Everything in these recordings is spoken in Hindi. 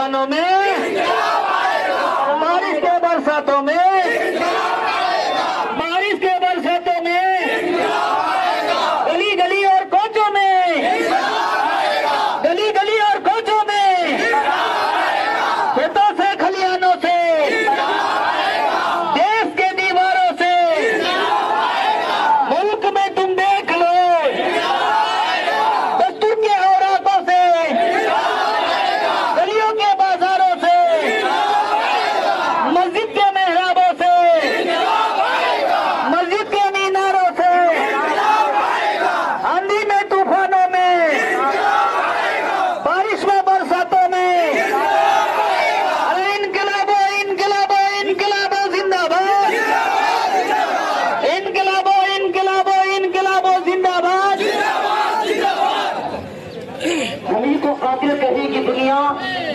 तूफानों में, बारिश के बरसातों में, बारिश के बरसातों में, गली गली और कोचों में, गली गली और कोचों में, खेतों से खलिहानों से, देश के दीवारों से, मुल्क में तुम देख लो, दस्तूर के औरातों से, गलियों के बाजारों से, मस्जिद के मेहराबों से, मस्जिद के मीनारों से, आंधी में तूफानों में, बारिश में बरसातों में, अरे इनकलाबो इनकलाबो इनकलाबो जिंदाबाद, इनकलाबो इनकलाबो इनकलाबो जिंदाबाद। हम ही को कातिल कहेगी दुनिया,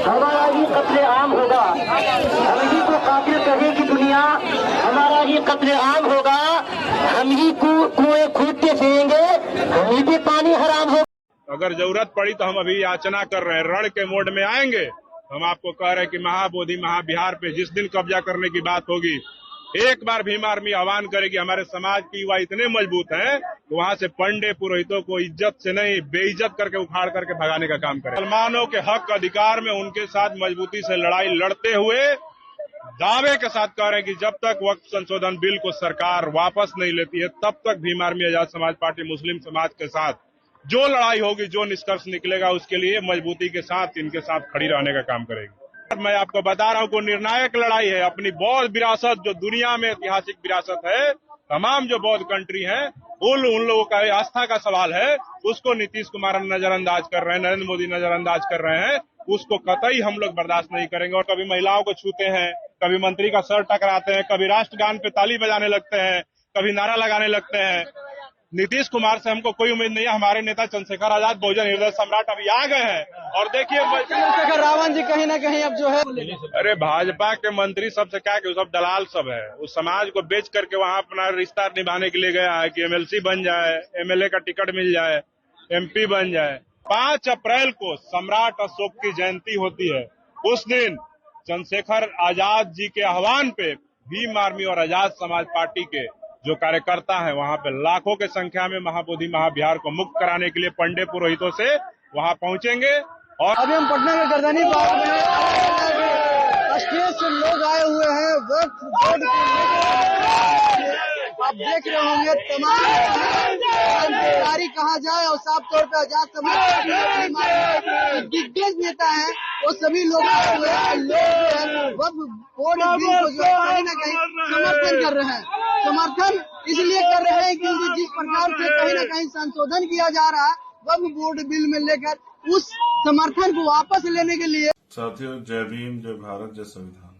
हमारा ही कत्ले आम होगा। हम ही को कातिल कहेगी दुनिया, हमारा ही कत्ले आम होगा। हम ही कुएं खोदते पिएंगे, हम ही पे पानी हराम होगा। अगर जरूरत पड़ी तो हम अभी याचना कर रहे हैं, रण के मोड में आएंगे। हम आपको कह रहे हैं कि महाबोधि महाबिहार पे जिस दिन कब्जा करने की बात होगी, एक बार भीम आर्मी आह्वान करेगी। हमारे समाज की युवा इतने मजबूत हैं कि वहां से पंडे पुरोहितों को इज्जत से नहीं बेइज्जत करके उखाड़ करके भगाने का काम करें। मुसलमानों के हक अधिकार में उनके साथ मजबूती से लड़ाई लड़ते हुए दावे के साथ कह रहे हैं कि जब तक वक्फ संशोधन बिल को सरकार वापस नहीं लेती है, तब तक भीम आर्मी आजाद समाज पार्टी मुस्लिम समाज के साथ जो लड़ाई होगी, जो निष्कर्ष निकलेगा, उसके लिए मजबूती के साथ इनके साथ खड़ी रहने का काम करेगी। मैं आपको बता रहा हूं कि निर्णायक लड़ाई है। अपनी बौद्ध विरासत जो दुनिया में ऐतिहासिक विरासत है, तमाम जो बौद्ध कंट्री है, उन लोगों का आस्था का सवाल है, उसको नीतीश कुमार नजरअंदाज कर रहे हैं, नरेंद्र मोदी नजरअंदाज कर रहे हैं। उसको कतई हम लोग बर्दाश्त नहीं करेंगे। और कभी महिलाओं को छूते हैं, कभी मंत्री का सर टकराते हैं, कभी राष्ट्रगान पे ताली बजाने लगते हैं, कभी नारा लगाने लगते हैं। नीतीश कुमार से हमको कोई उम्मीद नहीं है। हमारे नेता चंद्रशेखर आजाद बहुजन हृदय सम्राट अभी आ गए हैं। और देखिए चंद्रशेखर रावण जी कहीं ना कहीं अब जो है, अरे भाजपा के मंत्री सबसे क्या कि सब दलाल सब है। उस समाज को बेच करके वहां अपना रिश्ता निभाने के लिए गया है कि एमएलसी बन जाए, एमएलए का टिकट मिल जाए, एमपी बन जाए। 5 अप्रैल को सम्राट अशोक की जयंती होती है। उस दिन चंद्रशेखर आजाद जी के आह्वान पे भीम आर्मी और आजाद समाज पार्टी के जो कार्यकर्ता हैं, वहां पे लाखों के संख्या में महाबोधि महाबिहार को मुक्त कराने के लिए पंडे पुरोहितों से वहां पहुंचेंगे। और अभी हम पटना के गर्दनी पार्क में स्टेज से लोग आए हुए हैं। वक्फ बोर्ड के आप देख रहे होंगे तमाम क्रांतिकारी कहा जाए और साफ तौर पर आजाद समाज के दिग्गज नेता है, वो सभी लोग आए हुए हैं। लोग वक्फ बोर्ड बिल को जो कहीं न कहीं समर्थन कर रहे हैं। समर्थन इसलिए कर रहे हैं क्योंकि जिस प्रकार से कहीं न कहीं संशोधन किया जा रहा है वक्फ बोर्ड बिल में लेकर, उस समर्थन को वापस लेने के लिए। साथियों, जय भीम, जय भारत, जय संविधान।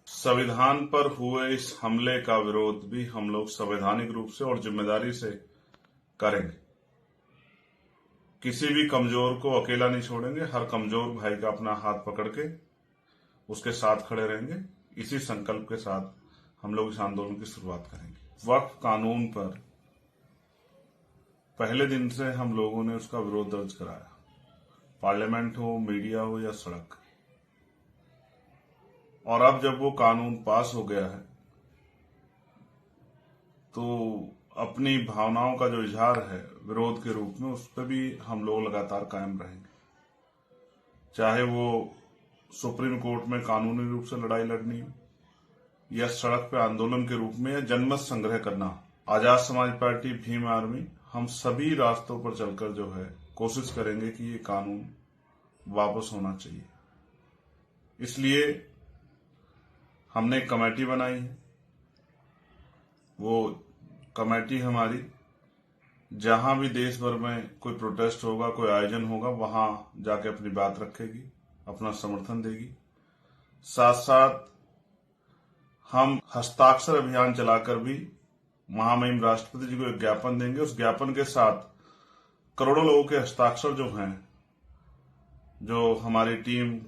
संविधान पर हुए इस हमले का विरोध भी हम लोग संवैधानिक रूप से और जिम्मेदारी से करेंगे। किसी भी कमजोर को अकेला नहीं छोड़ेंगे। हर कमजोर भाई का अपना हाथ पकड़ के उसके साथ खड़े रहेंगे। इसी संकल्प के साथ हम लोग इस आंदोलन की शुरुआत करेंगे। वक्फ कानून पर पहले दिन से हम लोगों ने उसका विरोध दर्ज कराया, पार्लियामेंट हो, मीडिया हो या सड़क। और अब जब वो कानून पास हो गया है तो अपनी भावनाओं का जो इजहार है विरोध के रूप में, उस पर भी हम लोग लगातार कायम रहेंगे। चाहे वो सुप्रीम कोर्ट में कानूनी रूप से लड़ाई लड़नी हो या सड़क पे आंदोलन के रूप में या जनमत संग्रह करना हो। आजाद समाज पार्टी, भीम आर्मी, हम सभी रास्तों पर चलकर जो है कोशिश करेंगे कि ये कानून वापस होना चाहिए। इसलिए हमने एक कमेटी बनाई है। वो कमेटी हमारी जहां भी देश भर में कोई प्रोटेस्ट होगा, कोई आयोजन होगा, वहां जाके अपनी बात रखेगी, अपना समर्थन देगी। साथ साथ हम हस्ताक्षर अभियान चलाकर भी महामहिम राष्ट्रपति जी को एक ज्ञापन देंगे। उस ज्ञापन के साथ करोड़ों लोगों के हस्ताक्षर जो हैं, जो हमारी टीम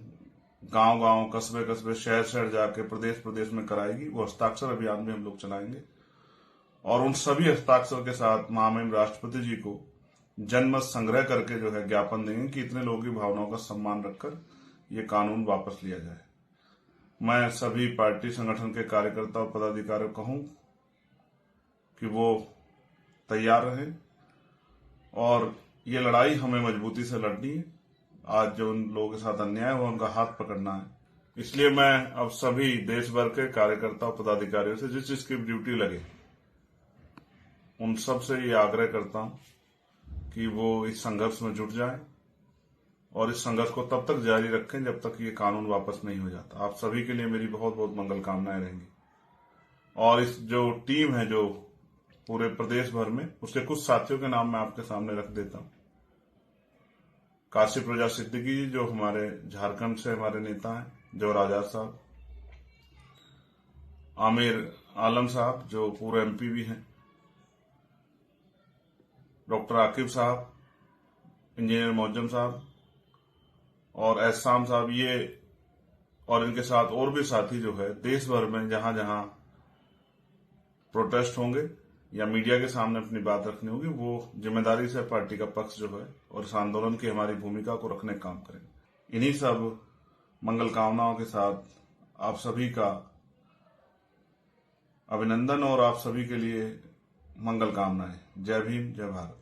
गांव गांव, कस्बे कस्बे, शहर शहर जाके प्रदेश प्रदेश में कराएगी, वो हस्ताक्षर अभियान भी हम लोग चलाएंगे। और उन सभी हस्ताक्षर के साथ महामहिम राष्ट्रपति जी को जनमत संग्रह करके जो है ज्ञापन देंगे कि इतने लोगों की भावनाओं का सम्मान रखकर ये कानून वापस लिया जाए। मैं सभी पार्टी संगठन के कार्यकर्ता और पदाधिकारियों को कहूं कि वो तैयार रहें और ये लड़ाई हमें मजबूती से लड़नी है। आज जो उन लोगों के साथ अन्याय हुआ उनका हाथ पकड़ना है। इसलिए मैं अब सभी देश भर के कार्यकर्ता और पदाधिकारियों से जिस जिसकी ड्यूटी लगे उन सब से ये आग्रह करता हूं कि वो इस संघर्ष में जुट जाएं और इस संघर्ष को तब तक जारी रखें जब तक ये कानून वापस नहीं हो जाता। आप सभी के लिए मेरी बहुत बहुत मंगल कामनाएं रहेंगी। और इस जो टीम है जो पूरे प्रदेश भर में, उसके कुछ साथियों के नाम मैं आपके सामने रख देता हूं। काशी प्रजा सिद्दीकी जी जो हमारे झारखंड से हमारे नेता हैं, जो आजाद साहब, आमिर आलम साहब जो पूर्व MP भी हैं, डॉक्टर आकिब साहब, इंजीनियर मौजम साहब और एहसान साहब, ये और इनके साथ और भी साथी जो है देश भर में जहां जहां प्रोटेस्ट होंगे या मीडिया के सामने अपनी बात रखनी होगी, वो जिम्मेदारी से पार्टी का पक्ष जो है और इस आंदोलन की हमारी भूमिका को रखने का काम करेंगे। इन्हीं सब मंगल कामनाओं के साथ आप सभी का अभिनंदन और आप सभी के लिए मंगल कामनाएं। जय भीम, जय भारत।